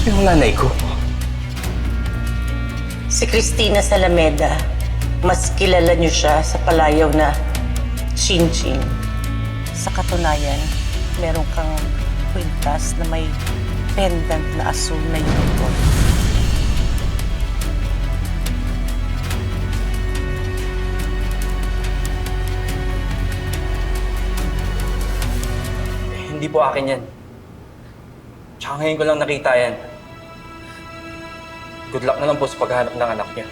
Yung nanay ko. Si Cristina Salameda, mas kilala niyo siya sa palayaw na Chin-Chin. Sa katunayan, meron kang kwintas na may pendant na asul na unicorn. Hindi po akin yan. Tsaka ngayon ko lang nakita yan. Good luck na lang po sa paghahanap ng anak niya.